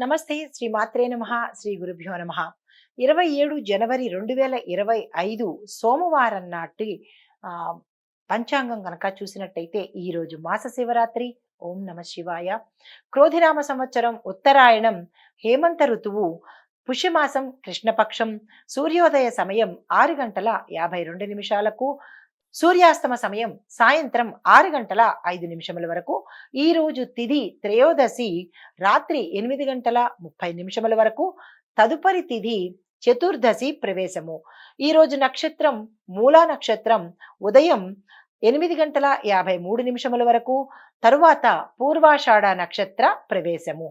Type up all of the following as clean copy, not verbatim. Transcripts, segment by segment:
నమస్తే శ్రీ మాత్రే నమః శ్రీ గురుభ్యో నమః 27 జనవరి 2025 సోమవారం నాటి ఆ, పంచాంగం కనుక చూసినట్టయితే ఈ రోజు మాస శివరాత్రి. ఓం నమ శివాయ. క్రోధినామ సంవత్సరం ఉత్తరాయణం, హేమంత ఋతువు, పుష్యమాసం కృష్ణపక్షం, సూర్యోదయ సమయం 6 గంటల 52 నిమిషాలకు, సూర్యాస్తమ సమయం సాయంత్రం 6 గంటల 5 నిమిషముల వరకు. ఈ రోజు తిథి త్రయోదశి రాత్రి 8 గంటల 30 నిమిషముల వరకు. తదుపరి తిథి చతుర్దశి ప్రవేశము. ఈ రోజు నక్షత్రం మూలా నక్షత్రం ఉదయం 8 గంటల 53 నిమిషముల వరకు. తరువాత పూర్వాషాఢ నక్షత్ర ప్రవేశము.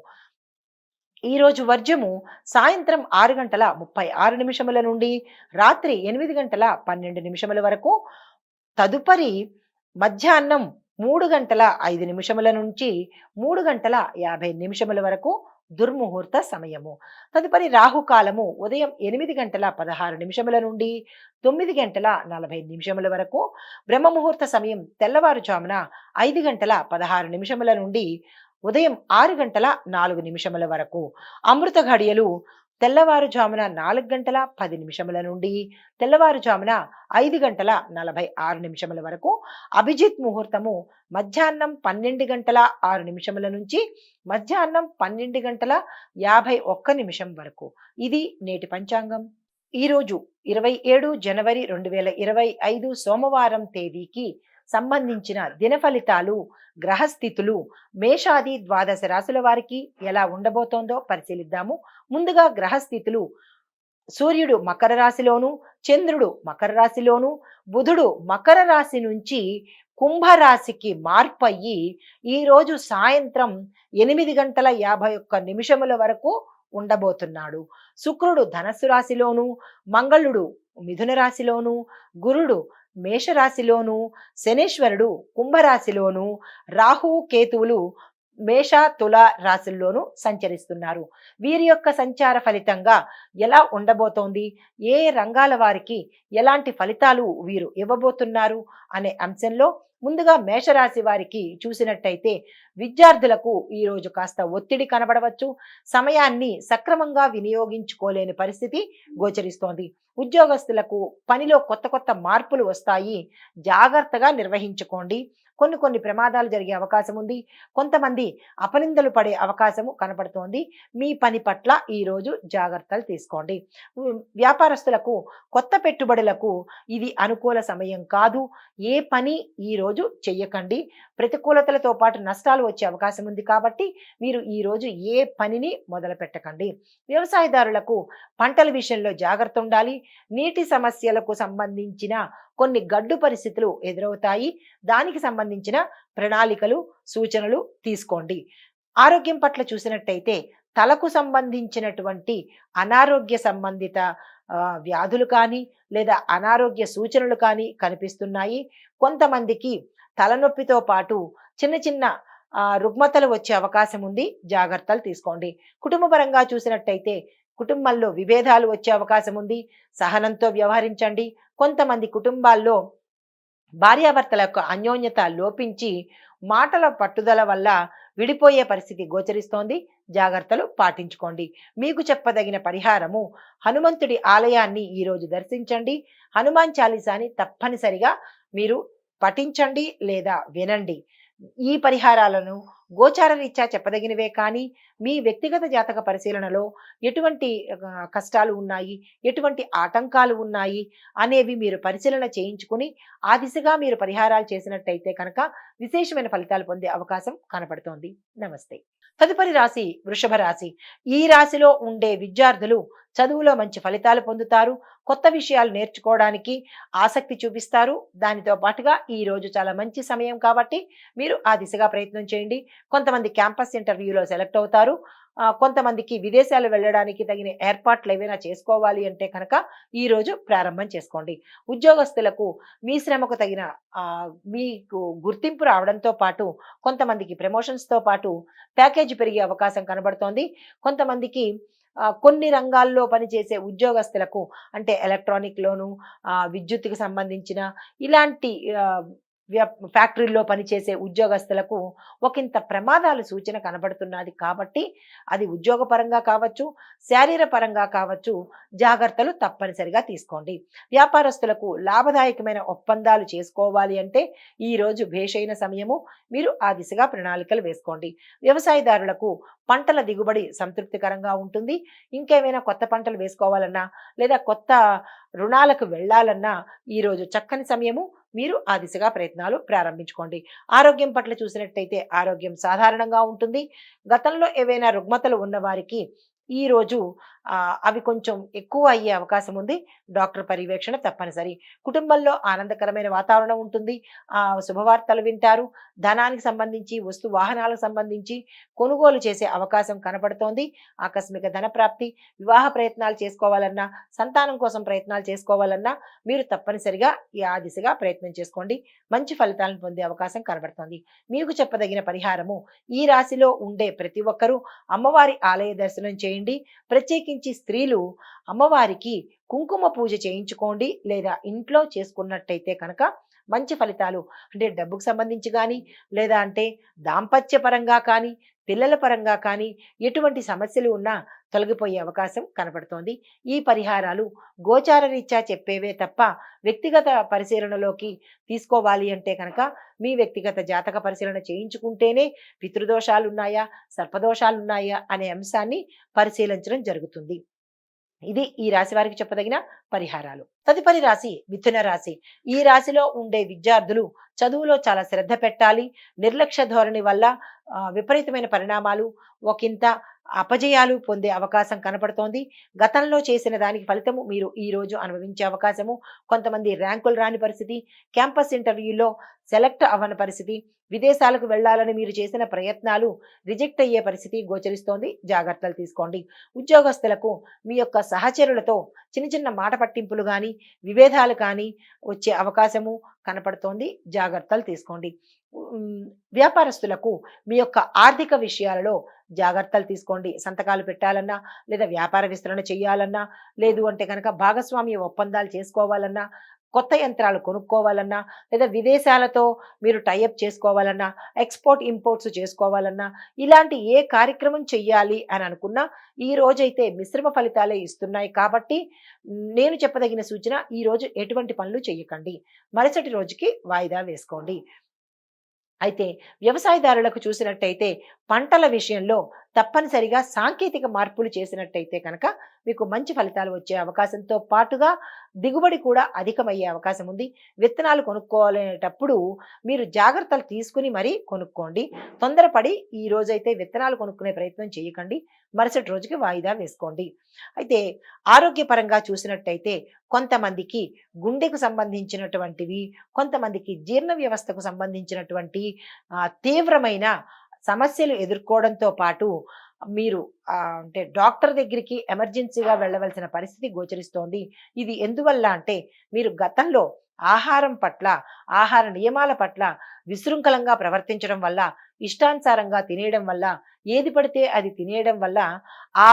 ఈ రోజు వర్జము సాయంత్రం 6 గంటల 36 నిమిషముల నుండి రాత్రి 8 గంటల 12 నిమిషముల వరకు. తదుపరి మధ్యాహ్నం 3 గంటల 5 నిమిషముల నుంచి 3 గంటల 50 నిమిషముల వరకు దుర్ముహూర్త సమయము. తదుపరి రాహుకాలము ఉదయం 8 గంటల 16 నిమిషముల నుండి 9 గంటల 40 నిమిషముల వరకు. బ్రహ్మముహూర్త సమయం తెల్లవారుజామున 5 గంటల 16 నిమిషముల నుండి ఉదయం 6 గంటల 4 నిమిషముల వరకు. అమృత ఘడియలు తెల్లవారుజామున 4 గంటల 10 నిమిషముల నుండి తెల్లవారుజామున 5 గంటల 46 నిమిషముల వరకు. అభిజిత్ ముహూర్తము మధ్యాహ్నం 12 గంటల 6 నిమిషముల నుంచి మధ్యాహ్నం 12 గంటల 51 నిమిషం వరకు. ఇది నేటి పంచాంగం. ఈరోజు 27 జనవరి 2025 సోమవారం తేదీకి సంబంధించిన దిన ఫలితాలు, గ్రహస్థితులు మేషాది ద్వాదశ రాశుల వారికి ఎలా ఉండబోతోందో పరిశీలిద్దాము. ముందుగా గ్రహస్థితులు: సూర్యుడు మకర రాశిలోను, చంద్రుడు మకర రాశిలోను, బుధుడు మకర రాశి నుంచి కుంభరాశికి మార్పు అయ్యి ఈరోజు సాయంత్రం 8 గంటల 51 నిమిషముల వరకు ఉండబోతున్నాడు. శుక్రుడు ధనస్సు రాశిలోను, మంగళుడు మిథున రాశిలోను, గురుడు మేషరాశిలోను, శనేశ్వరుడు కుంభరాశిలోను, రాహు కేతువులు మేష తుల రాశుల్లోనూ సంచరిస్తున్నారు. వీరి యొక్క సంచార ఫలితంగా ఎలా ఉండబోతోంది, ఏ రంగాల వారికి ఎలాంటి ఫలితాలు వీరు ఇవ్వబోతున్నారు అనే అంశంలో ముందుగా మేషరాశి వారికి చూసినట్టయితే విద్యార్థులకు ఈరోజు కాస్త ఒత్తిడి కనబడవచ్చు. సమయాన్ని సక్రమంగా వినియోగించుకోలేని పరిస్థితి గోచరిస్తోంది. ఉద్యోగస్తులకు పనిలో కొత్త కొత్త మార్పులు వస్తాయి, జాగ్రత్తగా నిర్వహించుకోండి. కొన్ని ప్రమాదాలు జరిగే అవకాశం ఉంది. కొంతమంది అపనిందలు పడే అవకాశము కనపడుతోంది. మీ పని పట్ల ఈరోజు జాగ్రత్తలు తీసుకోండి. వ్యాపారస్తులకు కొత్త పెట్టుబడులకు ఇది అనుకూల సమయం కాదు. ఏ పని ఈరోజు చెయ్యకండి. ప్రతికూలతలతో పాటు నష్టాలు వచ్చే అవకాశం ఉంది కాబట్టి మీరు ఈరోజు ఏ పనిని మొదలు పెట్టకండి. వ్యవసాయదారులకు పంటల విషయంలో జాగ్రత్త ఉండాలి. నీటి సమస్యలకు సంబంధించిన కొన్ని గడ్డు పరిస్థితులు ఎదురవుతాయి. దానికి సంబంధించిన ప్రణాళికలు, సూచనలు తీసుకోండి. ఆరోగ్యం పట్ల చూసినట్టయితే తలకు సంబంధించినటువంటి అనారోగ్య సంబంధిత వ్యాధులు కానీ లేదా అనారోగ్య సూచనలు కానీ కనిపిస్తున్నాయి. కొంతమందికి తలనొప్పితో పాటు చిన్న చిన్న రుగ్మతలు వచ్చే అవకాశం ఉంది. జాగ్రత్తలు తీసుకోండి. కుటుంబపరంగా చూసినట్టయితే కుటుంబంలో విభేదాలు వచ్చే అవకాశం ఉంది. సహనంతో వ్యవహరించండి. కొంతమంది కుటుంబాల్లో భార్యాభర్తల యొక్క అన్యోన్యత లోపించి మాటల పట్టుదల వల్ల విడిపోయే పరిస్థితి గోచరిస్తోంది. జాగ్రత్తలు పాటించుకోండి. మీకు చెప్పదగిన పరిహారము హనుమంతుడి ఆలయాన్ని ఈరోజు దర్శించండి. హనుమాన్ చాలీసాని తప్పనిసరిగా మీరు పఠించండి లేదా వినండి. ఈ పరిహారాలను గోచార రీత్యా చెప్పదగినవే కానీ మీ వ్యక్తిగత జాతక పరిశీలనలో ఎటువంటి కష్టాలు ఉన్నాయి, ఎటువంటి ఆటంకాలు ఉన్నాయి అనేవి మీరు పరిశీలన చేయించుకుని ఆ దిశగా మీరు పరిహారాలు చేసినట్టయితే కనుక విశేషమైన ఫలితాలు పొందే అవకాశం కనపడుతోంది. నమస్తే. తదుపరి రాశి వృషభ రాశి. ఈ రాశిలో ఉండే విద్యార్థులు చదువులో మంచి ఫలితాలు పొందుతారు. కొత్త విషయాలు నేర్చుకోవడానికి ఆసక్తి చూపిస్తారు. దానితో పాటుగా ఈ రోజు చాలా మంచి సమయం కాబట్టి మీరు ఆ దిశగా ప్రయత్నం చేయండి. కొంతమంది క్యాంపస్ ఇంటర్వ్యూలో సెలెక్ట్ అవుతారు. కొంతమందికి విదేశాలు వెళ్ళడానికి తగిన ఏర్పాట్లు ఏవైనా చేసుకోవాలి అంటే కనుక ఈ రోజు ప్రారంభం చేసుకోండి. ఉద్యోగస్తులకు మీ శ్రమకు తగిన మీకు గుర్తింపు రావడంతో పాటు కొంతమందికి ప్రమోషన్స్తో పాటు ప్యాకేజీ పెరిగే అవకాశం కనబడుతోంది. కొంతమందికి కొన్ని రంగాల్లో పనిచేసే ఉద్యోగస్తులకు అంటే ఎలక్ట్రానిక్ లోను, విద్యుత్తుకు సంబంధించిన ఇలాంటి ఫ్యాక్టరీల్లో పనిచేసే ఉద్యోగస్తులకు ఒకంత ప్రమాదాల సూచన కనబడుతున్నది కాబట్టి అది ఉద్యోగపరంగా కావచ్చు, శారీరపరంగా కావచ్చు, జాగ్రత్తలు తప్పనిసరిగా తీసుకోండి. వ్యాపారస్తులకు లాభదాయకమైన ఒప్పందాలు చేసుకోవాలి అంటే ఈరోజు భేషైన సమయము. మీరు ఆ దిశగా ప్రణాళికలు వేసుకోండి. వ్యవసాయదారులకు పంటల దిగుబడి సంతృప్తికరంగా ఉంటుంది. ఇంకేమైనా కొత్త పంటలు వేసుకోవాలన్నా లేదా కొత్త రుణాలకు వెళ్ళాలన్నా ఈరోజు చక్కని సమయము. మీరు ఆ దిశగా ప్రయత్నాలు ప్రారంభించుకోండి. ఆరోగ్యం పట్ల చూసినట్టయితే ఆరోగ్యం సాధారణంగా ఉంటుంది. గతంలో ఏవైనా రుగ్మతలు ఉన్న వారికి ఈరోజు అవి కొంచెం ఎక్కువ అయ్యే అవకాశం ఉంది. డాక్టర్ పర్యవేక్షణ తప్పనిసరి. కుటుంబంలో ఆనందకరమైన వాతావరణం ఉంటుంది. శుభవార్తలు వింటారు. ధనానికి సంబంధించి వస్తు వాహనాలకు సంబంధించి కొనుగోలు చేసే అవకాశం కనపడుతోంది. ఆకస్మిక ధన ప్రాప్తి. వివాహ ప్రయత్నాలు చేసుకోవాలన్నా, సంతానం కోసం ప్రయత్నాలు చేసుకోవాలన్నా మీరు తప్పనిసరిగా ఆ దిశగా ప్రయత్నం చేసుకోండి. మంచి ఫలితాలను పొందే అవకాశం కనబడుతోంది. మీకు చెప్పదగిన పరిహారము, ఈ రాశిలో ఉండే ప్రతి ఒక్కరూ అమ్మవారి ఆలయ దర్శనం చేయండి. ప్రత్యేకించి స్త్రీలు అమ్మవారికి కుంకుమ పూజ చేయించుకోండి. లేదా ఇంట్లో చేసుకున్నట్టయితే కనుక మంచి ఫలితాలు, అంటే డబ్బుకు సంబంధించి కానీ, లేదా అంటే దాంపత్య పరంగా కానీ, పిల్లల పరంగా కానీ ఎటువంటి సమస్యలు ఉన్నా తొలగిపోయే అవకాశం కనపడుతోంది. ఈ పరిహారాలు గోచార రీత్యా చెప్పేవే తప్ప వ్యక్తిగత పరిశీలనలోకి తీసుకోవాలి అంటే కనుక మీ వ్యక్తిగత జాతక పరిశీలన చేయించుకుంటేనే పితృదోషాలున్నాయా, సర్పదోషాలున్నాయా అనే అంశాన్ని పరిశీలించడం జరుగుతుంది. ఇది ఈ రాశి వారికి చెప్పదగిన పరిహారాలు. తదుపరి రాశి మిథున రాశి. ఈ రాశిలో ఉండే విద్యార్థులు చదువులో చాలా శ్రద్ధ పెట్టాలి. నిర్లక్ష్య ధోరణి వల్ల విపరీతమైన పరిణామాలు, ఒకంత అపజయాలు పొందే అవకాశం కనపడుతోంది. గతంలో చేసిన దానికి ఫలితము మీరు ఈ రోజు అనుభవించే అవకాశము. కొంతమంది ర్యాంకులు రాని పరిస్థితి, క్యాంపస్ ఇంటర్వ్యూలో సెలెక్ట్ అవ్వని పరిస్థితి, విదేశాలకు వెళ్లాలని మీరు చేసిన ప్రయత్నాలు రిజెక్ట్ అయ్యే పరిస్థితి గోచరిస్తోంది. జాగ్రత్తలు తీసుకోండి. ఉద్యోగస్తులకు మీ యొక్క సహచరులతో చిన్న చిన్న మాట పట్టింపులు కానీ, విభేదాలు కానీ వచ్చే అవకాశము కనపడుతోంది. జాగ్రత్తలు తీసుకోండి. వ్యాపారస్తులకు మీ యొక్క ఆర్థిక విషయాలలో జాగ్రత్తలు తీసుకోండి. సంతకాలు పెట్టాలన్నా, లేదా వ్యాపార విస్తరణ చేయాలన్నా, లేదు అంటే కనుక భాగస్వామ్య ఒప్పందాలు చేసుకోవాలన్నా, కొత్త యంత్రాలు కొనుక్కోవాలన్నా, లేదా విదేశాలతో మీరు టైఅప్ చేసుకోవాలన్నా, ఎక్స్పోర్ట్ ఇంపోర్ట్స్ చేసుకోవాలన్నా, ఇలాంటి ఏ కార్యక్రమం చెయ్యాలి అని అనుకున్నా ఈ రోజైతే మిశ్రమ ఫలితాలే ఇస్తున్నాయి. కాబట్టి నేను చెప్పదగిన సూచన, ఈ రోజు ఎటువంటి పనులు చెయ్యకండి. మరుసటి రోజుకి వాయిదా వేసుకోండి. అయితే వ్యవసాయదారులకు చూసినట్టయితే పంటల విషయంలో తప్పనిసరిగా సాంకేతిక మార్పులు చేసినట్టయితే కనుక మీకు మంచి ఫలితాలు వచ్చే అవకాశంతో పాటుగా దిగుబడి కూడా అధికమయ్యే అవకాశం ఉంది. విత్తనాలు కొనుక్కోవాలనేటప్పుడు మీరు జాగ్రత్తలు తీసుకుని మరీ కొనుక్కోండి. తొందరపడి ఈ రోజైతే విత్తనాలు కొనుక్కునే ప్రయత్నం చేయకండి. మరుసటి రోజుకి వాయిదా వేసుకోండి. అయితే ఆరోగ్యపరంగా చూసినట్టయితే కొంతమందికి గుండెకు సంబంధించినటువంటివి, కొంతమందికి జీర్ణ వ్యవస్థకు సంబంధించినటువంటి తీవ్రమైన సమస్యలు ఎదుర్కోవడంతో పాటు మీరు అంటే డాక్టర్ దగ్గరికి ఎమర్జెన్సీగా వెళ్ళవలసిన పరిస్థితి గోచరిస్తోంది. ఇది ఎందువల్ల అంటే మీరు గతంలో ఆహారం పట్ల, ఆహార నియమాల పట్ల విశృంఖలంగా ప్రవర్తించడం వల్ల, ఇష్టానుసారంగా తినేయడం వల్ల, ఏది పడితే అది తినేయడం వల్ల ఆ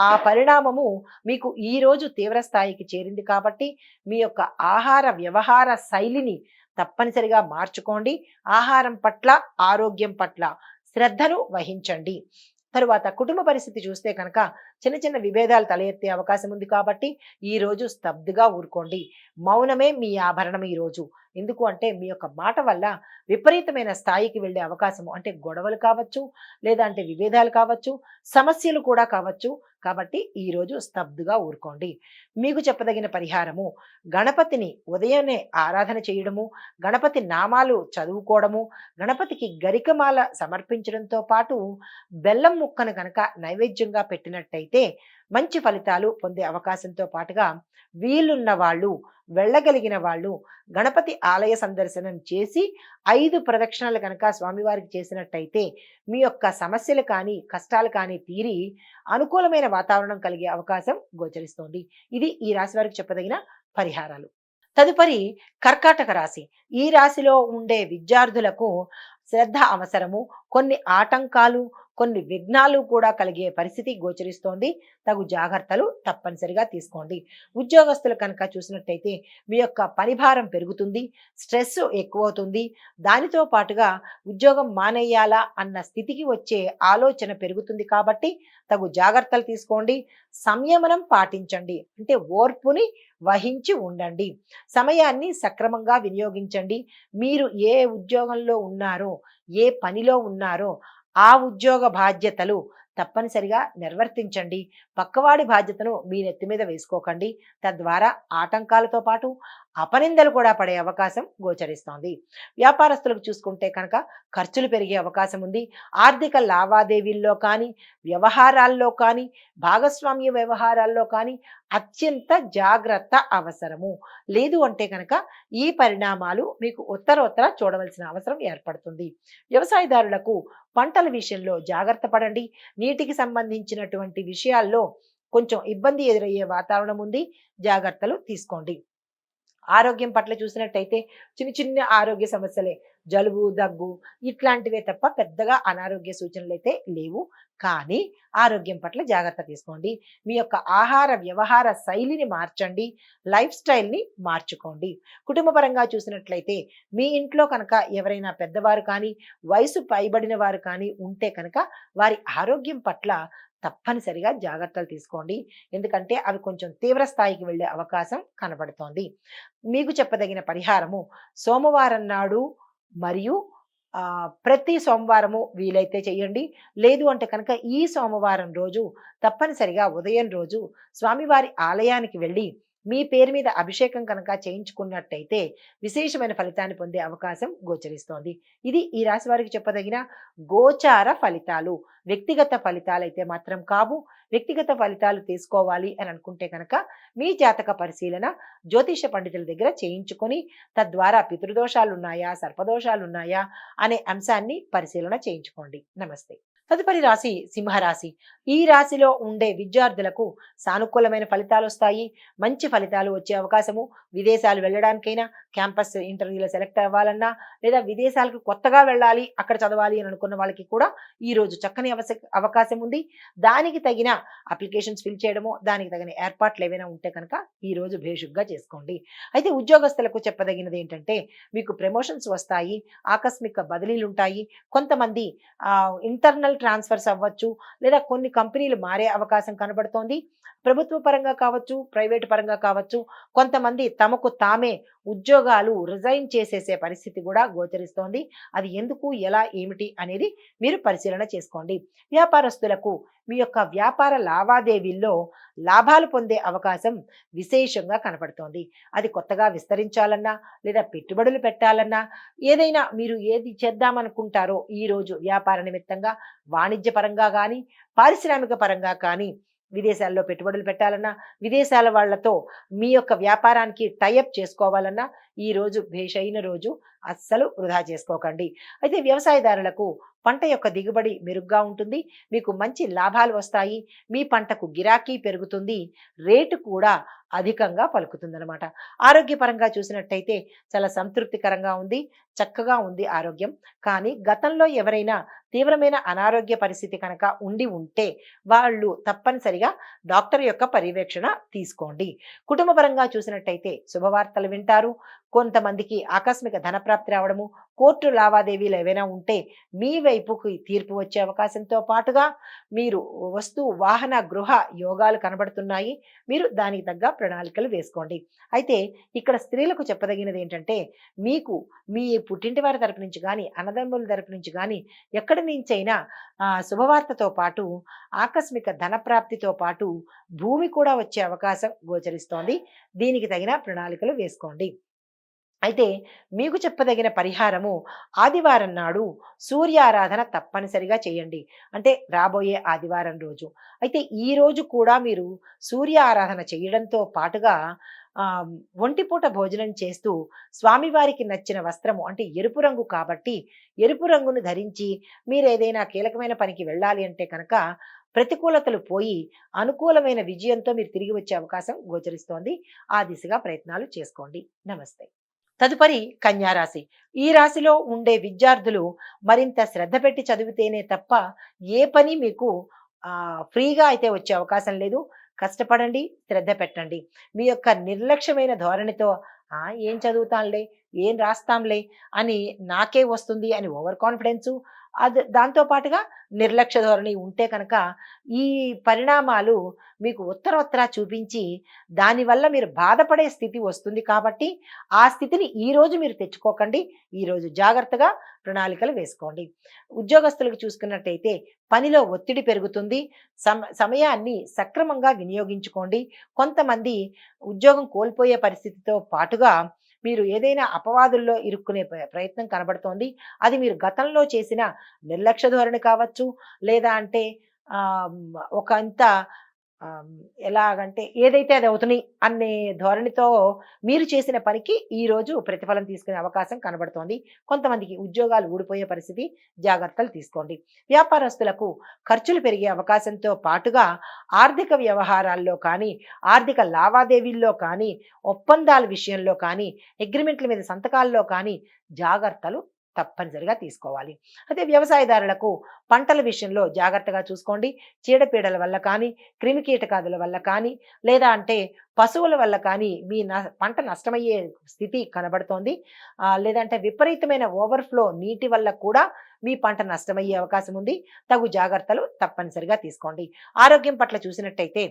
ఆ పరిణామము మీకు ఈ రోజు తీవ్ర స్థాయికి చేరింది. కాబట్టి మీ యొక్క ఆహార వ్యవహార శైలిని తప్పనిసరిగా మార్చుకోండి. ఆహారం పట్ల, ఆరోగ్యం పట్ల శ్రద్ధను వహించండి. తరువాత కుటుంబ పరిస్థితి చూస్తే కనుక చిన్న చిన్న విభేదాలు తల ఎత్తే అవకాశం ఉంది. కాబట్టి ఈ రోజు స్తబ్దుగా ఊరుకోండి. మౌనమే మీ ఆభరణం ఈ రోజు. ఎందుకు అంటే మీ యొక్క మాట వల్ల విపరీతమైన స్థాయికి వెళ్ళే అవకాశము, అంటే గొడవలు కావచ్చు, లేదా అంటే విభేదాలు కావచ్చు, సమస్యలు కూడా కావచ్చు. కాబట్టి ఈ రోజు స్తబ్దుగా ఊరుకోండి. మీకు చెప్పదగిన పరిహారము, గణపతిని ఉదయాన్నే ఆరాధన చేయడము, గణపతి నామాలు చదువుకోవడము, గణపతికి గరికమాల సమర్పించడంతో పాటు బెల్లం ముక్కను కనుక నైవేద్యంగా పెట్టినట్టయితే మంచి ఫలితాలు పొందే అవకాశంతో పాటుగా వీలున్న వాళ్ళు, వెళ్ళగలిగిన వాళ్ళు గణపతి ఆలయ సందర్శనం చేసి 5 ప్రదక్షిణలు కనుక స్వామివారికి చేసినట్టయితే మీ యొక్క సమస్యలు కానీ, కష్టాలు కానీ తీరి అనుకూలమైన వాతావరణం కలిగే అవకాశం గోచరిస్తోంది. ఇది ఈ రాశి వారికి చెప్పదగిన పరిహారాలు. తదుపరి కర్కాటక రాశి. ఈ రాశిలో ఉండే విద్యార్థులకు శ్రద్ధ అవసరము. కొన్ని ఆటంకాలు, కొన్ని విఘ్నాలు కూడా కలిగే పరిస్థితి గోచరిస్తోంది. తగు జాగ్రత్తలు తప్పనిసరిగా తీసుకోండి. ఉద్యోగస్తులు కనుక చూసినట్టయితే మీ యొక్క పని భారం పెరుగుతుంది, స్ట్రెస్ ఎక్కువవుతుంది. దానితో పాటుగా ఉద్యోగం మానేయాలా అన్న స్థితికి వచ్చే ఆలోచన పెరుగుతుంది కాబట్టి తగు జాగ్రత్తలు తీసుకోండి. సంయమనం పాటించండి, అంటే ఓర్పుని వహించి ఉండండి. సమయాన్ని సక్రమంగా వినియోగించండి. మీరు ఏ ఉద్యోగంలో ఉన్నారో, ఏ పనిలో ఉన్నారో ఆ ఉద్యోగ బాధ్యతలు తప్పనిసరిగా నిర్వర్తించండి. పక్కవాడి బాధ్యతను మీ నెత్తి మీద వేసుకోకండి. తద్వారా ఆటంకాలతో పాటు అపనిందలు కూడా పడే అవకాశం గోచరిస్తోంది. వ్యాపారస్తులకు చూసుకుంటే కనుక ఖర్చులు పెరిగే అవకాశం ఉంది. ఆర్థిక లావాదేవీల్లో కానీ, వ్యవహారాల్లో కానీ, భాగస్వామ్య వ్యవహారాల్లో కానీ అత్యంత జాగ్రత్త అవసరము. లేదు అంటే కనుక ఈ పరిణామాలు మీకు ఉత్తరోత్తర చూడవలసిన అవసరం ఏర్పడుతుంది. వ్యవసాయదారులకు పంటల విషయంలో జాగ్రత్త పడండి. నీటికి సంబంధించినటువంటి విషయాల్లో కొంచెం ఇబ్బంది ఎదురయ్యే వాతావరణం ఉంది. జాగ్రత్తలు తీసుకోండి. ఆరోగ్యం పట్ల చూసినట్టయితే చిన్న చిన్న ఆరోగ్య సమస్యలే, జలుబు, దగ్గు ఇట్లాంటివే తప్ప పెద్దగా అనారోగ్య సూచనలు అయితే లేవు. కానీ ఆరోగ్యం పట్ల జాగ్రత్త తీసుకోండి. మీ యొక్క ఆహార వ్యవహార శైలిని మార్చండి, లైఫ్ స్టైల్ని మార్చుకోండి. కుటుంబ పరంగా చూసినట్లయితే మీ ఇంట్లో కనుక ఎవరైనా పెద్దవారు కానీ, వయసు పైబడిన వారు కానీ ఉంటే కనుక వారి ఆరోగ్యం పట్ల తప్పనిసరిగా జాగ్రత్తలు తీసుకోండి. ఎందుకంటే అవి కొంచెం తీవ్ర స్థాయికి వెళ్ళే అవకాశం కనబడుతోంది. మీకు చెప్పదగిన పరిహారము సోమవారం నాడు మరియు ప్రతి సోమవారము వీలైతే చేయండి. లేదు అంటే కనుక ఈ సోమవారం రోజు తప్పనిసరిగా ఉదయం రోజు స్వామివారి ఆలయానికి వెళ్ళి మీ పేరు మీద అభిషేకం కనుక చేయించుకున్నట్టయితే విశేషమైన ఫలితాన్ని పొందే అవకాశం గోచరిస్తోంది. ఇది ఈ రాశి వారికి చెప్పదగిన గోచార ఫలితాలు. వ్యక్తిగత ఫలితాలు అయితే మాత్రం కావు. వ్యక్తిగత ఫలితాలు తీసుకోవాలి అని అనుకుంటే కనుక మీ జాతక పరిశీలన జ్యోతిష పండితుల దగ్గర చేయించుకొని తద్వారా పితృదోషాలు ఉన్నాయా, సర్పదోషాలు ఉన్నాయా అనే అంశాన్ని పరిశీలన చేయించుకోండి. నమస్తే. తదుపరి రాశి సింహరాశి. ఈ రాశిలో ఉండే విద్యార్థులకు సానుకూలమైన ఫలితాలు వస్తాయి. మంచి ఫలితాలు వచ్చే అవకాశము. విదేశాలు వెళ్ళడానికైనా, క్యాంపస్ ఇంటర్వ్యూలో సెలెక్ట్ అవ్వాలన్నా, లేదా విదేశాలకు కొత్తగా వెళ్ళాలి, అక్కడ చదవాలి అని అనుకున్న వాళ్ళకి కూడా ఈ రోజు చక్కని అవకాశం ఉంది. దానికి తగిన అప్లికేషన్స్ ఫిల్ చేయడమో, దానికి తగిన ఏర్పాట్లు ఏవైనా ఉంటే కనుక ఈ రోజు భేషుగ్గా చేసుకోండి. అయితే ఉద్యోగస్తులకు చెప్పదగినది ఏంటంటే మీకు ప్రమోషన్స్ వస్తాయి, ఆకస్మిక బదిలీలు ఉంటాయి. కొంతమంది ఇంటర్నల్ ట్రాన్స్ఫర్స్ అవ్వచ్చు, లేదా కొన్ని కంపెనీలు మారే అవకాశం కనబడుతోంది. ప్రభుత్వ పరంగా కావచ్చు, ప్రైవేటు పరంగా కావచ్చు. కొంతమంది తమకు తామే ఉద్యోగాలు రిజైన్ చేసేసే పరిస్థితి కూడా గోచరిస్తోంది. అది ఎందుకు, ఎలా, ఏమిటి అనేది మీరు పరిశీలన చేసుకోండి. వ్యాపారస్తులకు మీ యొక్క వ్యాపార లావాదేవీల్లో లాభాలు పొందే అవకాశం విశేషంగా కనపడుతోంది. అది కొత్తగా విస్తరించాలన్నా, లేదా పెట్టుబడులు పెట్టాలన్నా, ఏదైనా మీరు ఏది చేద్దామనుకుంటారో ఈ రోజు వ్యాపార నిమిత్తంగా, వాణిజ్య పరంగా కానీ, పారిశ్రామిక పరంగా కానీ, విదేశాల్లో పెట్టుబడులు పెట్టాలన్నా, విదేశాల వాళ్లతో మీ యొక్క వ్యాపారానికి టైఅప్ చేసుకోవాలన్నా ఈ రోజు భేషైన రోజు. అస్సలు వృధా చేసుకోకండి. అయితే వ్యవసాయదారులకు పంట యొక్క దిగుబడి మెరుగ్గా ఉంటుంది. మీకు మంచి లాభాలు వస్తాయి. మీ పంటకు గిరాకీ పెరుగుతుంది. రేటు కూడా అధికంగా పలుకుతుందన్నమాట. ఆరోగ్యపరంగా చూసినట్టయితే చాలా సంతృప్తికరంగా ఉంది, చక్కగా ఉంది ఆరోగ్యం. కానీ గతంలో ఎవరైనా తీవ్రమైన అనారోగ్య పరిస్థితి కనుక ఉంటే వాళ్ళు తప్పనిసరిగా డాక్టర్ యొక్క పర్యవేక్షణ తీసుకోండి. కుటుంబ పరంగా చూసినట్టయితే శుభవార్తలు వింటారు. కొంతమందికి ఆకస్మిక ధనప్రాప్తి రావడము, కోర్టు లావాదేవీలు ఏవైనా ఉంటే మీ వైపుకి తీర్పు వచ్చే అవకాశంతో పాటుగా మీరు వస్తు వాహన గృహ యోగాలు కనబడుతున్నాయి. మీరు దానికి తగ్గ ప్రణాళికలు వేసుకోండి. అయితే ఇక్కడ స్త్రీలకు చెప్పదగినది ఏంటంటే మీకు మీ పుట్టింటి వారి తరపు నుంచి కానీ, అన్నదమ్ముల తరపు నుంచి కానీ ఎక్కడి నుంచైనా శుభవార్తతో పాటు ఆకస్మిక ధనప్రాప్తితో పాటు భూమి కూడా వచ్చే అవకాశం గోచరిస్తోంది. దీనికి తగిన ప్రణాళికలు వేసుకోండి. అయితే మీకు చెప్పదగిన పరిహారము ఆదివారం నాడు సూర్యారాధన తప్పనిసరిగా చేయండి. అంటే రాబోయే ఆదివారం రోజు. అయితే ఈ రోజు కూడా మీరు సూర్య ఆరాధన చేయడంతో పాటుగా ఒంటిపూట భోజనం చేస్తూ స్వామివారికి నచ్చిన వస్త్రము, అంటే ఎరుపు రంగు కాబట్టి ఎరుపు రంగును ధరించి మీరు ఏదైనా కీలకమైన పనికి వెళ్ళాలి అంటే కనుక ప్రతికూలతలు పోయి అనుకూలమైన విజయంతో మీరు తిరిగి వచ్చే అవకాశం గోచరిస్తోంది. ఆ దిశగా ప్రయత్నాలు చేసుకోండి. నమస్తే. తదుపరి కన్యా రాశి. ఈ రాశిలో ఉండే విద్యార్థులు మరింత శ్రద్ధ పెట్టి చదివితేనే తప్ప ఏ పని మీకు ఫ్రీగా అయితే వచ్చే అవకాశం లేదు. కష్టపడండి, శ్రద్ధ పెట్టండి. మీ యొక్క నిర్లక్ష్యమైన ధోరణితో ఏం చదువుతాంలే, ఏం రాస్తాంలే అని, నాకే వస్తుంది అని ఓవర్ కాన్ఫిడెన్సు, దాంతో పాటుగా నిర్లక్ష్య ధోరణి ఉంటే కనుక ఈ పరిణామాలు మీకు ఉత్తరోత్తర చూపించి దానివల్ల మీరు బాధపడే స్థితి వస్తుంది. కాబట్టి ఆ స్థితిని ఈరోజు మీరు తెచ్చుకోకండి. ఈరోజు జాగ్రత్తగా ప్రణాళికలు వేసుకోండి. ఉద్యోగస్తులకు చూసుకున్నట్టయితే పనిలో ఒత్తిడి పెరుగుతుంది. సమయాన్ని సక్రమంగా వినియోగించుకోండి. కొంతమంది ఉద్యోగం కోల్పోయే పరిస్థితితో పాటుగా మీరు ఏదైనా అపవాదుల్లో ఇరుక్కునే ప్రయత్నం కనబడుతోంది. అది మీరు గతంలో చేసిన నిర్లక్ష్య ధోరణి కావచ్చు, లేదా అంటే ఒకంత ఎలాగంటే ఏదైతే అది అవుతున్నాయి అనే ధోరణితో మీరు చేసిన పనికి ఈరోజు ప్రతిఫలం తీసుకునే అవకాశం కనబడుతోంది. కొంతమందికి ఉద్యోగాలు ఊడిపోయే పరిస్థితి, జాగ్రత్తలు తీసుకోండి. వ్యాపారస్తులకు ఖర్చులు పెరిగే అవకాశంతో పాటుగా ఆర్థిక వ్యవహారాల్లో కానీ, ఆర్థిక లావాదేవీల్లో కానీ, ఒప్పందాల విషయంలో కానీ, అగ్రిమెంట్ల మీద సంతకాల్లో కానీ జాగ్రత్తలు తప్పనిసరిగా తీసుకోవాలి. అయితే వ్యవసాయదారులకు పంటల విషయంలో జాగ్రత్తగా చూసుకోండి. చీడపీడల వల్ల కానీ, క్రిమికీటకాదుల వల్ల కానీ, లేదా అంటే పశువుల వల్ల కానీ మీ పంట నష్టమయ్యే స్థితి కనబడుతోంది. లేదంటే విపరీతమైన ఓవర్ఫ్లో నీటి వల్ల కూడా మీ పంట నష్టమయ్యే అవకాశం ఉంది. తగు జాగ్రత్తలు తప్పనిసరిగా తీసుకోండి. ఆరోగ్యం పట్ల చూసినట్టయితే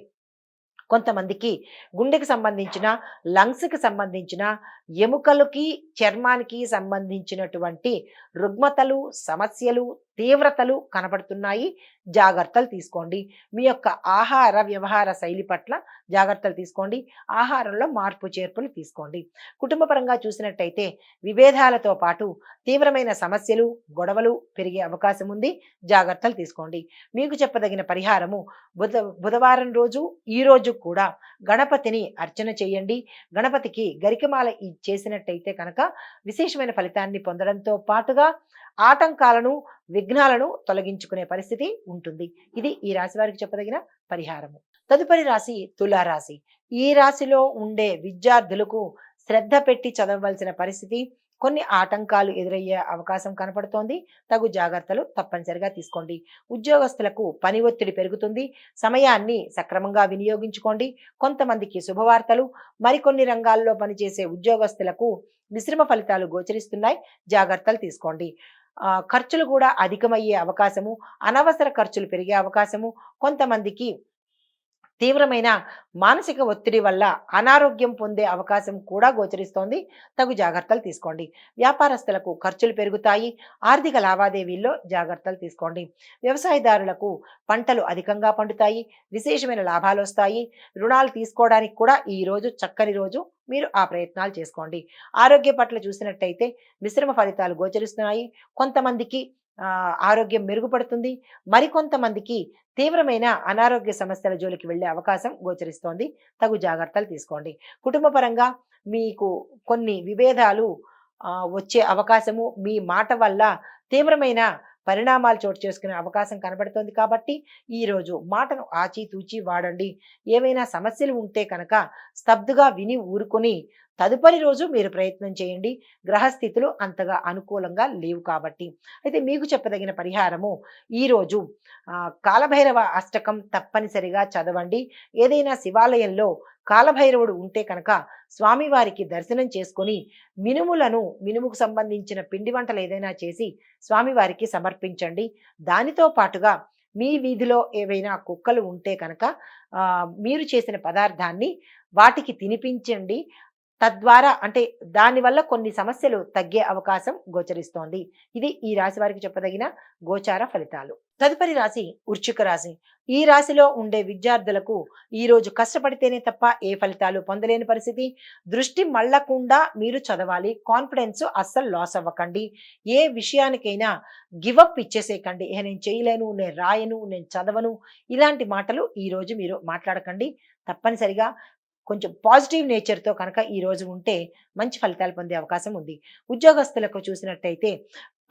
కొంతమందికి గుండెకి సంబంధించిన, లంగ్స్కి సంబంధించిన, ఎముకలకి, చర్మానికి సంబంధించినటువంటి రుగ్మతలు, సమస్యలు, తీవ్రతలు కనబడుతున్నాయి. జాగ్రత్తలు తీసుకోండి. మీ యొక్క ఆహార వ్యవహార శైలి పట్ల జాగ్రత్తలు తీసుకోండి. ఆహారంలో మార్పు చేర్పులు తీసుకోండి. కుటుంబపరంగా చూసినట్టయితే విభేదాలతో పాటు తీవ్రమైన సమస్యలు, గొడవలు పెరిగే అవకాశం ఉంది. జాగ్రత్తలు తీసుకోండి. మీకు చెప్పదగిన పరిహారము బుధవారం రోజు, ఈ రోజు కూడా గణపతిని అర్చన చేయండి. గణపతికి గరికమాల చేసినట్టయితే కనుక విశేషమైన ఫలితాన్ని పొందడంతో పాటుగా ఆటంకాలను, విఘ్నాలను తొలగించుకునే పరిస్థితి ఉంటుంది. ఇది ఈ రాశి వారికి చెప్పదగిన పరిహారము. తదుపరి రాశి తులారాశి. ఈ రాశిలో ఉండే విద్యార్థులకు శ్రద్ధ పెట్టి చదవవలసిన పరిస్థితి, కొన్ని ఆటంకాలు ఎదురయ్యే అవకాశం కనపడుతోంది. తగు జాగ్రత్తలు తప్పనిసరిగా తీసుకోండి. ఉద్యోగస్తులకు పని ఒత్తిడి పెరుగుతుంది. సమయాన్ని సక్రమంగా వినియోగించుకోండి. కొంతమందికి శుభవార్తలు, మరికొన్ని రంగాల్లో పనిచేసే ఉద్యోగస్తులకు మిశ్రమ ఫలితాలు గోచరిస్తున్నాయి. జాగ్రత్తలు తీసుకోండి. ఖర్చులు కూడా అధికమయ్యే అవకాశము, అనవసర ఖర్చులు పెరిగే అవకాశము, కొంతమందికి తీవ్రమైన మానసిక ఒత్తిడి వల్ల అనారోగ్యం పొందే అవకాశం కూడా గోచరిస్తోంది. తగు జాగ్రత్తలు తీసుకోండి. వ్యాపారస్తులకు ఖర్చులు పెరుగుతాయి. ఆర్థిక లావాదేవీల్లో జాగ్రత్తలు తీసుకోండి. వ్యవసాయదారులకు పంటలు అధికంగా పండుతాయి. విశేషమైన లాభాలు వస్తాయి. రుణాలు తీసుకోవడానికి కూడా ఈ రోజు చక్కని రోజు. మీరు ఆ ప్రయత్నాలు చేసుకోండి. ఆరోగ్య పట్ల చూసినట్టయితే మిశ్రమ ఫలితాలు గోచరిస్తున్నాయి. కొంతమందికి ఆరోగ్యం మెరుగుపడుతుంది. మరికొంతమందికి తీవ్రమైన అనారోగ్య సమస్యల జోలికి వెళ్లే అవకాశం గోచరిస్తోంది. తగు జాగ్రత్తలు తీసుకోండి. కుటుంబ పరంగా మీకు కొన్ని విభేదాలు వచ్చే అవకాశము, మీ మాట వల్ల తీవ్రమైన పరిణామాలు చోటు చేసుకునే అవకాశం కనబడుతోంది. కాబట్టి ఈరోజు మాటను ఆచితూచి వాడండి. ఏవైనా సమస్యలు ఉంటే కనుక స్తబ్దుగా విని ఊరుకొని తదుపరి రోజు మీరు ప్రయత్నం చేయండి. గ్రహస్థితులు అంతగా అనుకూలంగా లేవు కాబట్టి. అయితే మీకు చెప్పదగిన పరిహారము ఈరోజు కాలభైరవ అష్టకం తప్పనిసరిగా చదవండి. ఏదైనా శివాలయంలో కాలభైరవుడు ఉంటే కనుక స్వామివారికి దర్శనం చేసుకొని మినుముకు సంబంధించిన పిండి వంటలు ఏదైనా చేసి స్వామివారికి సమర్పించండి. దానితో పాటుగా మీ వీధిలో ఏవైనా కుక్కలు ఉంటే కనుక మీరు చేసిన పదార్థాన్ని వాటికి తినిపించండి. తద్వారా అంటే దానివల్ల కొన్ని సమస్యలు తగ్గే అవకాశం గోచరిస్తోంది. ఇది ఈ రాశి వారికి చెప్పదగిన గోచార ఫలితాలు. తదుపరి రాశి వృశ్చిక రాశి. ఈ రాశిలో ఉండే విద్యార్థులకు ఈరోజు కష్టపడితేనే తప్ప ఏ ఫలితాలు పొందలేని పరిస్థితి. దృష్టి మళ్ళకుండా మీరు చదవాలి. కాన్ఫిడెన్స్ అస్సలు లాస్ అవ్వకండి. ఏ విషయానికైనా గివప్ ఇచ్చేసేయకండి. నేను చేయలేను, నేను రాయను, నేను చదవను, ఇలాంటి మాటలు ఈరోజు మీరు మాట్లాడకండి. తప్పనిసరిగా కొంచెం పాజిటివ్ నేచర్తో కనుక ఈరోజు ఉంటే మంచి ఫలితాలు పొందే అవకాశం ఉంది. ఉద్యోగస్తులకు చూసినట్టయితే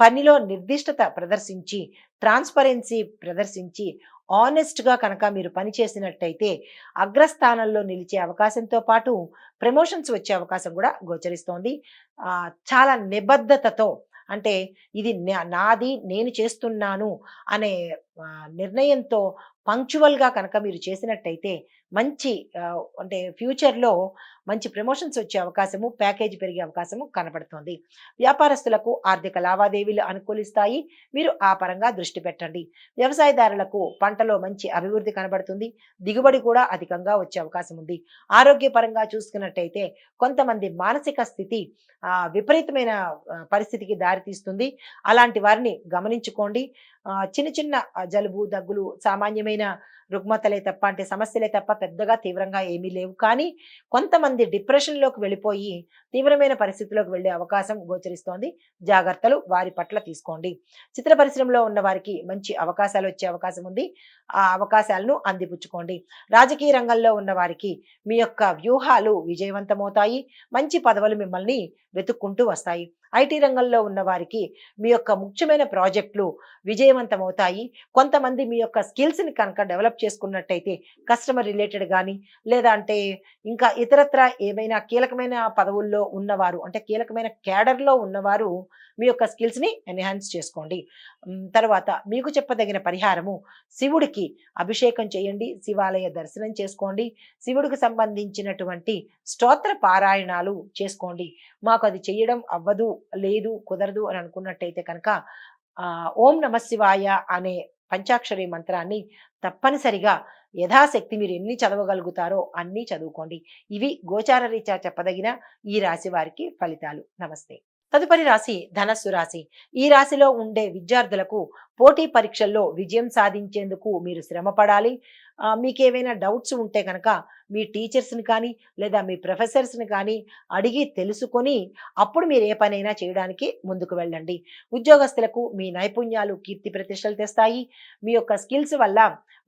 పనిలో నిర్దిష్టత ప్రదర్శించి, ట్రాన్స్పరెన్సీ ప్రదర్శించి ఆనెస్ట్‌గా కనుక మీరు పని చేసినట్టయితే అగ్రస్థానంలో నిలిచే అవకాశంతో పాటు ప్రమోషన్స్ వచ్చే అవకాశం కూడా గోచరిస్తోంది. చాలా నిబద్ధతతో అంటే ఇది నాది, నేను చేస్తున్నాను అనే నిర్ణయంతో పంక్చువల్‌గా కనుక మీరు చేసినట్టయితే మంచి అంటే ఫ్యూచర్‌లో మంచి ప్రమోషన్స్ వచ్చే అవకాశము, ప్యాకేజ్ పెరిగే అవకాశము కనపడుతోంది. వ్యాపారస్తులకు ఆర్థిక లావాదేవీలు అనుకూలిస్తాయి. మీరు ఆ పరంగా దృష్టి పెట్టండి. వ్యవసాయదారులకు పంటలో మంచి అభివృద్ధి కనబడుతుంది. దిగుబడి కూడా అధికంగా వచ్చే అవకాశం ఉంది. ఆరోగ్యపరంగా చూసుకున్నట్టయితే కొంతమంది మానసిక స్థితి విపరీతమైన పరిస్థితికి దారితీస్తుంది. అలాంటి వారిని గమనించుకోండి. చిన్న చిన్న జలుబు, దగ్గులు సామాన్యమైన రుగ్మతలే తప్ప అంటే సమస్యలే తప్ప పెద్దగా తీవ్రంగా ఏమీ లేవు. కానీ కొంతమంది డిప్రెషన్‌లోకి వెళ్ళిపోయి తీవ్రమైన పరిస్థితిలోకి వెళ్ళే అవకాశం గోచరిస్తోంది. జాగ్రత్తలు వారి పట్ల తీసుకోండి. చిత్ర పరిశ్రమలో ఉన్న వారికి మంచి అవకాశాలు వచ్చే అవకాశం ఉంది. ఆ అవకాశాలను అందిపుచ్చుకోండి. రాజకీయ రంగంలో ఉన్న వారికి మీ యొక్క వ్యూహాలు విజయవంతమవుతాయి. మంచి పదవులు మిమ్మల్ని వెతుక్కుంటూ వస్తాయి. ఐటీ రంగంలో ఉన్న వారికి మీ యొక్క ముఖ్యమైన ప్రాజెక్టులు విజయవంతమవుతాయి. కొంతమంది మీ యొక్క స్కిల్స్‌ని కనుక డెవలప్ చేసుకున్నట్టయితే కస్టమర్ రిలేటెడ్ గానీ, లేదా అంటే ఇంకా ఇతరత్రా ఏమైనా కీలకమైన పదవుల్లో ఉన్నవారు అంటే కీలకమైన క్యాడర్‌లో ఉన్నవారు మీ యొక్క స్కిల్స్‌ని ఎన్హాన్స్ చేసుకోండి. తర్వాత మీకు చెప్పదగిన పరిహారము శివుడికి అభిషేకం చేయండి. శివాలయ దర్శనం చేసుకోండి. శివుడికి సంబంధించినటువంటి స్తోత్ర పారాయణాలు చేసుకోండి. మాకు అది చేయడం అవ్వదు, లేదు, కుదరదు అని అనుకున్నట్టయితే కనుక ఓం నమఃశివాయ అనే పంచాక్షరి మంత్రాన్ని తప్పనిసరిగా యథాశక్తి మీరు ఎన్ని చదవగలుగుతారో అన్నీ చదువుకోండి. ఇవి గోచార రీత్యా చెప్పదగిన ఈ రాశి వారికి ఫలితాలు. నమస్తే. తదుపరి రాశి ధనస్సు రాశి. ఈ రాశిలో ఉండే విద్యార్థులకు పోటీ పరీక్షల్లో విజయం సాధించేందుకు మీరు శ్రమ పడాలి. మీకేమైనా డౌట్స్ ఉంటే కనుక మీ టీచర్స్ని కానీ లేదా మీ ప్రొఫెసర్స్ని కానీ అడిగి తెలుసుకొని అప్పుడు మీరు ఏ పనైనా చేయడానికి ముందుకు వెళ్ళండి. ఉద్యోగస్తులకు మీ నైపుణ్యాలు కీర్తి ప్రతిష్టలు తెస్తాయి. మీ యొక్క స్కిల్స్ వల్ల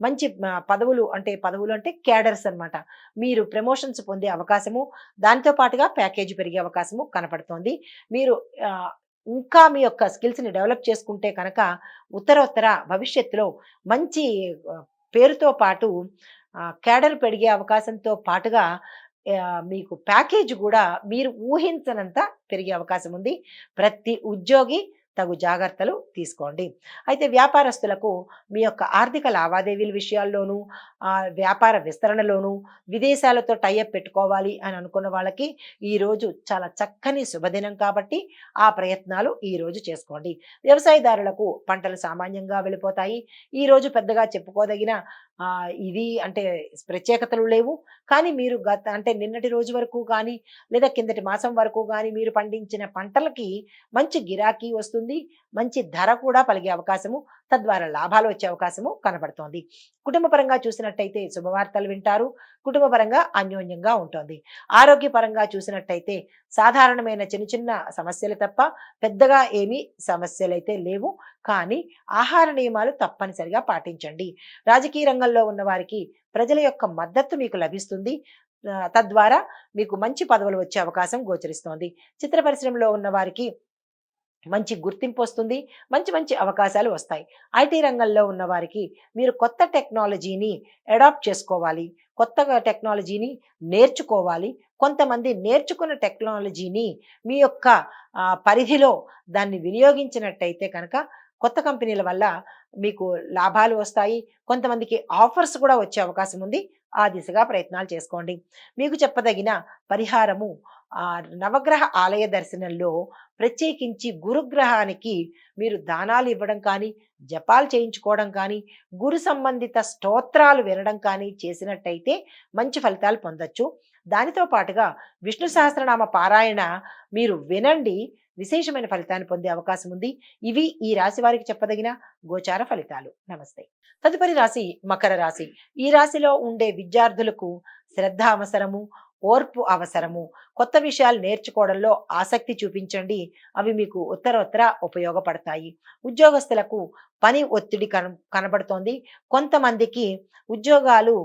మంచి పదవులు అంటే క్యాడర్స్ అన్నమాట. మీరు ప్రమోషన్స్ పొందే అవకాశము, దాంతో పాటుగా ప్యాకేజ్ పెరిగే అవకాశము కనపడుతోంది. మీరు ఇంకా మీ యొక్క స్కిల్స్‌ని డెవలప్ చేసుకుంటే కనుక ఉత్తరోత్తర భవిష్యత్తులో మంచి పేరుతో పాటు క్యాడర్ పెరిగే అవకాశంతో పాటుగా మీకు ప్యాకేజ్ కూడా మీరు ఊహించనంత పెరిగే అవకాశం ఉంది. ప్రతి ఉద్యోగి తగు జాగ్రత్తలు తీసుకోండి. అయితే వ్యాపారస్తులకు మీ యొక్క ఆర్థిక లావాదేవీల విషయాల్లోనూ, వ్యాపార విస్తరణలోనూ, విదేశాలతో టైఅప్ పెట్టుకోవాలి అని అనుకున్న వాళ్ళకి ఈరోజు చాలా చక్కని శుభదినం కాబట్టి ఆ ప్రయత్నాలు ఈరోజు చేసుకోండి. వ్యవసాయదారులకు పంటలు సామాన్యంగా వెళ్ళిపోతాయి. ఈరోజు పెద్దగా చెప్పుకోదగిన ఇది అంటే ప్రత్యేకతలు లేవు. కానీ మీరు నిన్నటి రోజు వరకు కానీ లేదా కిందటి మాసం వరకు కానీ మీరు పండించిన పంటలకి మంచి గిరాకీ వస్తుంది. మంచి ధర కూడా పలిగే అవకాశము, తద్వారా లాభాలు వచ్చే అవకాశము కనబడుతోంది. కుటుంబ పరంగా చూసినట్టయితే శుభవార్తలు వింటారు. కుటుంబ పరంగా అన్యోన్యంగా ఉంటుంది. ఆరోగ్యపరంగా చూసినట్టయితే సాధారణమైన చిన్న చిన్న సమస్యలు తప్ప పెద్దగా ఏమీ సమస్యలైతే లేవు. కానీ ఆహార నియమాలు తప్పనిసరిగా పాటించండి. రాజకీయ రంగంలో ఉన్న వారికి ప్రజల యొక్క మద్దతు మీకు లభిస్తుంది. తద్వారా మీకు మంచి పదవులు వచ్చే అవకాశం గోచరిస్తోంది. చిత్ర పరిశ్రమలో ఉన్న వారికి మంచి గుర్తింపు వస్తుంది. మంచి మంచి అవకాశాలు వస్తాయి. ఐటీ రంగంలో ఉన్న వారికి మీరు కొత్త టెక్నాలజీని అడాప్ట్ చేసుకోవాలి. కొత్తగా టెక్నాలజీని నేర్చుకోవాలి. కొంతమంది నేర్చుకున్న టెక్నాలజీని మీ యొక్క పరిధిలో దాన్ని వినియోగించినట్టయితే కనుక కొత్త కంపెనీల వల్ల మీకు లాభాలు వస్తాయి. కొంతమందికి ఆఫర్స్ కూడా వచ్చే అవకాశం ఉంది. ఆ దిశగా ప్రయత్నాలు చేసుకోండి. మీకు చెప్పదగిన పరిహారము నవగ్రహ ఆలయ దర్శనంలో ప్రత్యేకించి గురుగ్రహానికి మీరు దానాలు ఇవ్వడం కానీ, జపాలు చేయించుకోవడం కానీ, గురు సంబంధిత స్తోత్రాలు వినడం కానీ చేసినట్టయితే మంచి ఫలితాలు పొందొచ్చు. దానితో పాటుగా విష్ణు సహస్రనామ పారాయణ మీరు వినండి. విశేషమైన ఫలితాన్ని పొందే అవకాశం ఉంది. ఇవి ఈ రాశి వారికి చెప్పదగిన గోచార ఫలితాలు. నమస్తే. తదుపరి రాశి మకర రాశి. ఈ రాశిలో ఉండే విద్యార్థులకు శ్రద్ధ అవసరము, ఓర్పు అవసరము. కొత్త విషయాలు నేర్చుకోవడంలో ఆసక్తి చూపించండి. అవి మీకు ఉత్తరోత్తర ఉపయోగపడతాయి. ఉద్యోగస్తులకు పని ఒత్తిడి కనబడుతోంది. కొంతమందికి ఉద్యోగాలు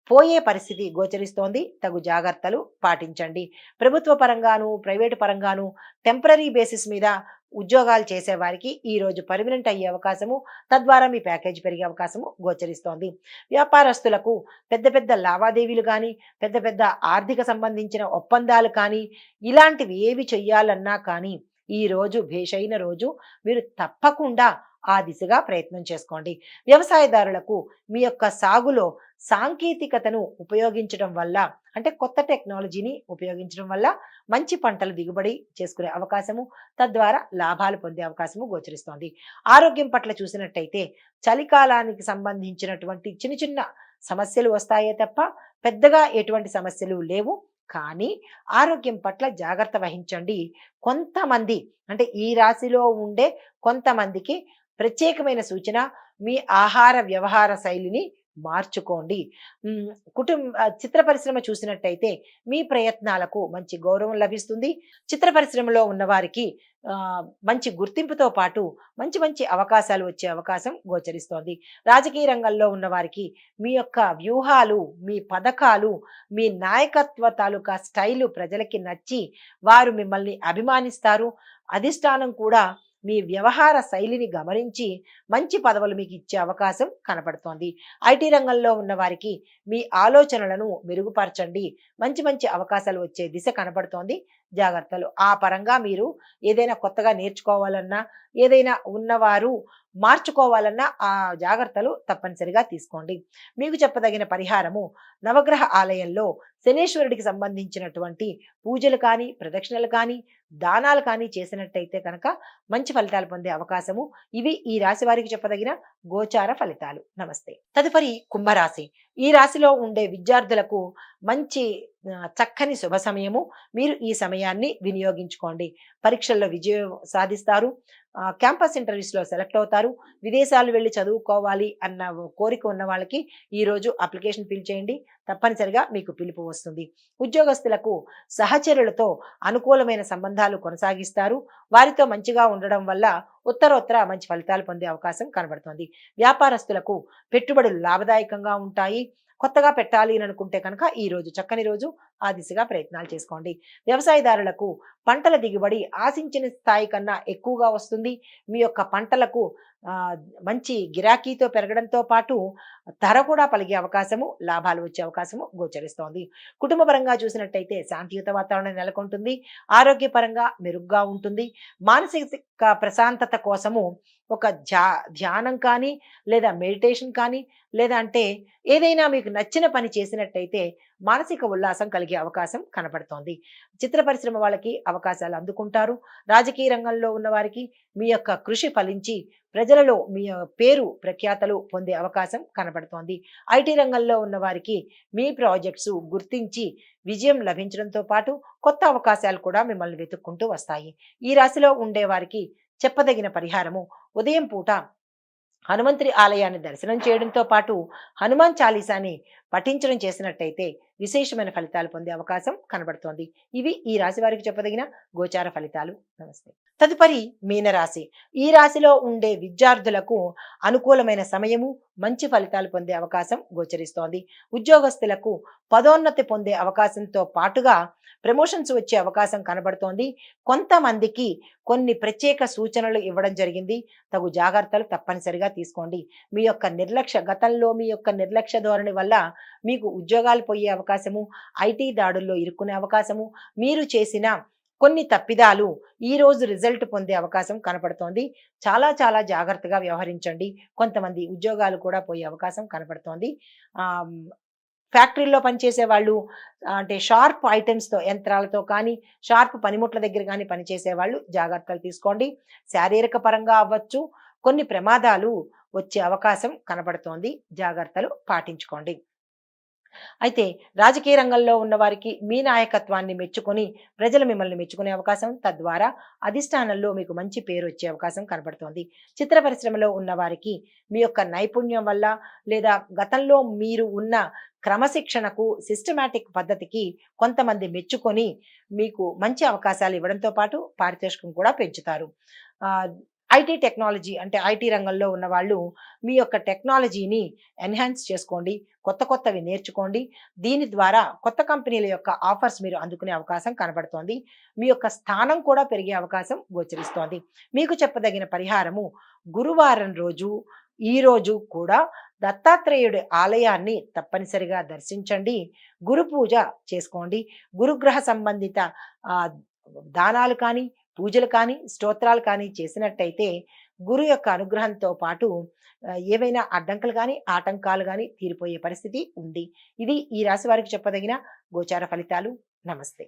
పోయే పరిస్థితి గోచరిస్తోంది. తగు జాగ్రత్తలు పాటించండి. ప్రభుత్వ పరంగాను, ప్రైవేటు పరంగాను టెంపరరీ బేసిస్ మీద ఉద్యోగాలు చేసేవారికి ఈ రోజు పర్మనెంట్ అయ్యే అవకాశము, తద్వారా మీ ప్యాకేజ్ పెరిగే అవకాశము గోచరిస్తోంది. వ్యాపారస్తులకు పెద్ద పెద్ద లావాదేవీలు కానీ, పెద్ద పెద్ద ఆర్థిక సంబంధించిన ఒప్పందాలు కానీ, ఇలాంటివి ఏవి చెయ్యాలన్నా కానీ ఈ రోజు భేషైన రోజు. మీరు తప్పకుండా ఆ దిశగా ప్రయత్నం చేసుకోండి. వ్యవసాయదారులకు మీ యొక్క సాగులో సాంకేతికతను ఉపయోగించడం వల్ల, అంటే కొత్త టెక్నాలజీని ఉపయోగించడం వల్ల మంచి పంటలు దిగుబడి చేసుకునే అవకాశము, తద్వారా లాభాలు పొందే అవకాశము గోచరిస్తోంది. ఆరోగ్యం పట్ల చూసినట్టయితే చలికాలానికి సంబంధించినటువంటి చిన్న చిన్న సమస్యలు వస్తాయే తప్ప పెద్దగా ఎటువంటి సమస్యలు లేవు. కానీ ఆరోగ్యం పట్ల జాగ్రత్త వహించండి. కొంతమంది, అంటే ఈ రాశిలో ఉండే కొంతమందికి ప్రత్యేకమైన సూచన, మీ ఆహార వ్యవహార శైలిని మార్చుకోండి. చిత్ర పరిశ్రమ చూసినట్టయితే మీ ప్రయత్నాలకు మంచి గౌరవం లభిస్తుంది. చిత్ర పరిశ్రమలో ఉన్నవారికి మంచి గుర్తింపుతో పాటు మంచి మంచి అవకాశాలు వచ్చే అవకాశం గోచరిస్తోంది. రాజకీయ రంగంలో ఉన్నవారికి మీ యొక్క వ్యూహాలు, మీ పథకాలు, మీ నాయకత్వ తాలూకా స్టైలు ప్రజలకి నచ్చి వారు మిమ్మల్ని అభిమానిస్తారు. అధిష్టానం కూడా మీ వ్యవహార శైలిని గమనించి మంచి పదవులు మీకు ఇచ్చే అవకాశం కనపడుతోంది. ఐటీ రంగంలో ఉన్న వారికి మీ ఆలోచనలను మెరుగుపరచండి. మంచి మంచి అవకాశాలు వచ్చే దిశ కనపడుతోంది. జాగ్రత్తలు. ఆ పరంగా మీరు ఏదైనా కొత్తగా నేర్చుకోవాలన్నా, ఏదైనా ఉన్నవారు మార్చుకోవాలన్నా ఆ జాగ్రత్తలు తప్పనిసరిగా తీసుకోండి. మీకు చెప్పదగిన పరిహారము, నవగ్రహ ఆలయంలో శనేశ్వరుడికి సంబంధించినటువంటి పూజలు కానీ, ప్రదక్షిణలు కానీ, దానాలు కానీ చేసినట్టయితే కనుక మంచి ఫలితాలు పొందే అవకాశము. ఇవి ఈ రాశి వారికి చెప్పదగిన గోచార ఫలితాలు. నమస్తే. తదుపరి కుంభరాశి. ఈ రాశిలో ఉండే విద్యార్థులకు మంచి చక్కని శుభ సమయము. మీరు ఈ సమయాన్ని వినియోగించుకోండి. పరీక్షల్లో విజయం సాధిస్తారు. క్యాంపస్ ఇంటర్వ్యూస్లో సెలెక్ట్ అవుతారు. విదేశాలు వెళ్ళి చదువుకోవాలి అన్న కోరిక ఉన్న వాళ్ళకి ఈరోజు అప్లికేషన్ ఫిల్ చేయండి. తప్పనిసరిగా మీకు పిలుపు వస్తుంది. ఉద్యోగస్తులకు సహచరులతో అనుకూలమైన సంబంధాలు కొనసాగిస్తారు. వారితో మంచిగా ఉండడం వల్ల ఉత్తరోత్తర మంచి ఫలితాలు పొందే అవకాశం కనబడుతుంది. వ్యాపారస్తులకు పెట్టుబడులు లాభదాయకంగా ఉంటాయి. కొత్తగా పెట్టాలి అని అనుకుంటే కనుక ఈ రోజు చక్కని రోజు. ఆ దిశగా ప్రయత్నాలు చేసుకోండి. వ్యవసాయదారులకు పంటల దిగుబడి ఆశించిన స్థాయి కన్నా ఎక్కువగా వస్తుంది. మీ యొక్క పంటలకు మంచి గిరాకీతో పెరగడంతో పాటు ధర కూడా పలిగే అవకాశము, లాభాలు వచ్చే అవకాశము గోచరిస్తోంది. కుటుంబ పరంగా చూసినట్టయితే శాంతియుత వాతావరణం నెలకొంటుంది. ఆరోగ్యపరంగా మెరుగ్గా ఉంటుంది. మానసిక ప్రశాంతత కోసము ఒక ధ్యానం కానీ, లేదా మెడిటేషన్ కానీ, లేదా అంటే ఏదైనా మీకు నచ్చిన పని చేసినట్టయితే మానసిక ఉల్లాసం కలిగే అవకాశం కనపడుతోంది. చిత్ర పరిశ్రమ వాళ్ళకి అవకాశాలు అందుకుంటారు. రాజకీయ రంగంలో ఉన్న వారికి మీ యొక్క కృషి ఫలించి ప్రజలలో మీ పేరు ప్రఖ్యాతలు పొందే అవకాశం కనపడుతోంది. ఐటీ రంగంలో ఉన్న వారికి మీ ప్రాజెక్ట్స్ గుర్తించి విజయం లభించడంతో పాటు కొత్త అవకాశాలు కూడా మిమ్మల్ని వెతుక్కుంటూ వస్తాయి. ఈ రాశిలో ఉండే వారికి చెప్పదగిన పరిహారము, ఉదయం పూట హనుమంతుడి ఆలయాన్ని దర్శనం చేయడంతో పాటు హనుమాన్ చాలీసాని పఠించడం చేసినట్టయితే విశేషమైన ఫలితాలు పొందే అవకాశం కనబడుతోంది. ఇవి ఈ రాశి వారికి చెప్పదగిన గోచార ఫలితాలు. నమస్తే. తదుపరి మీనరాశి. ఈ రాశిలో ఉండే విద్యార్థులకు అనుకూలమైన సమయము, మంచి ఫలితాలు పొందే అవకాశం గోచరిస్తోంది. ఉద్యోగస్తులకు పదోన్నతి పొందే అవకాశంతో పాటుగా ప్రమోషన్స్ వచ్చే అవకాశం కనబడుతోంది. కొంతమందికి కొన్ని ప్రత్యేక సూచనలు ఇవ్వడం జరిగింది. తగు జాగ్రత్తలు తప్పనిసరిగా తీసుకోండి. మీ యొక్క గతంలో మీ యొక్క నిర్లక్ష్య ధోరణి వల్ల మీకు ఉద్యోగాలు పోయే అవకాశము, ఐటీ దాడుల్లో ఇరుక్కునే అవకాశము, మీరు చేసిన కొన్ని తప్పిదాలు ఈ రోజు రిజల్ట్ పొందే అవకాశం కనపడుతోంది. చాలా చాలా జాగ్రత్తగా వ్యవహరించండి. కొంతమంది ఉద్యోగాలు కూడా పోయే అవకాశం కనపడుతోంది. ఫ్యాక్టరీలో పనిచేసే వాళ్ళు, అంటే షార్ప్ ఐటమ్స్తో, యంత్రాలతో కానీ, షార్ప్ పనిముట్ల దగ్గర కానీ పనిచేసే వాళ్ళు జాగ్రత్తలు తీసుకోండి. శారీరక పరంగా అవ్వచ్చు, కొన్ని ప్రమాదాలు వచ్చే అవకాశం కనపడుతోంది. జాగ్రత్తలు పాటించుకోండి. అయితే రాజకీయ రంగంలో ఉన్న వారికి మీ నాయకత్వాన్ని మెచ్చుకొని ప్రజలు మిమ్మల్ని మెచ్చుకునే అవకాశం, తద్వారా అధిష్టానంలో మీకు మంచి పేరు వచ్చే అవకాశం కనబడుతోంది. చిత్ర పరిశ్రమలో ఉన్న వారికి మీ యొక్క నైపుణ్యం వల్ల, లేదా గతంలో మీరు ఉన్న క్రమశిక్షణకు, సిస్టమాటిక్ పద్ధతికి కొంతమంది మెచ్చుకొని మీకు మంచి అవకాశాలు ఇవ్వడంతో పాటు పారితోషికం కూడా పెంచుతారు. ఐటీ టెక్నాలజీ అంటే ఐటీ రంగంలో ఉన్నవాళ్ళు మీ యొక్క టెక్నాలజీని ఎన్హాన్స్ చేసుకోండి. కొత్త కొత్తవి నేర్చుకోండి. దీని ద్వారా కొత్త కంపెనీల యొక్క ఆఫర్స్ మీరు అందుకునే అవకాశం కనబడుతోంది. మీ యొక్క స్థానం కూడా పెరిగే అవకాశం గోచరిస్తోంది. మీకు చెప్పదగిన పరిహారము గురువారం రోజు, ఈరోజు కూడా దత్తాత్రేయుడి ఆలయాన్ని తప్పనిసరిగా దర్శించండి. గురు పూజ చేసుకోండి. గురుగ్రహ సంబంధిత ఆహ్, దానాలు కానీ, పూజలు కానీ, స్తోత్రాలు కానీ చేసినట్టయితే గురు యొక్క అనుగ్రహంతో పాటు ఏవైనా అడ్డంకులు గానీ, ఆటంకాలు గానీ తీరిపోయే పరిస్థితి ఉంది. ఇది ఈ రాశి వారికి చెప్పదగిన గోచార ఫలితాలు. నమస్తే.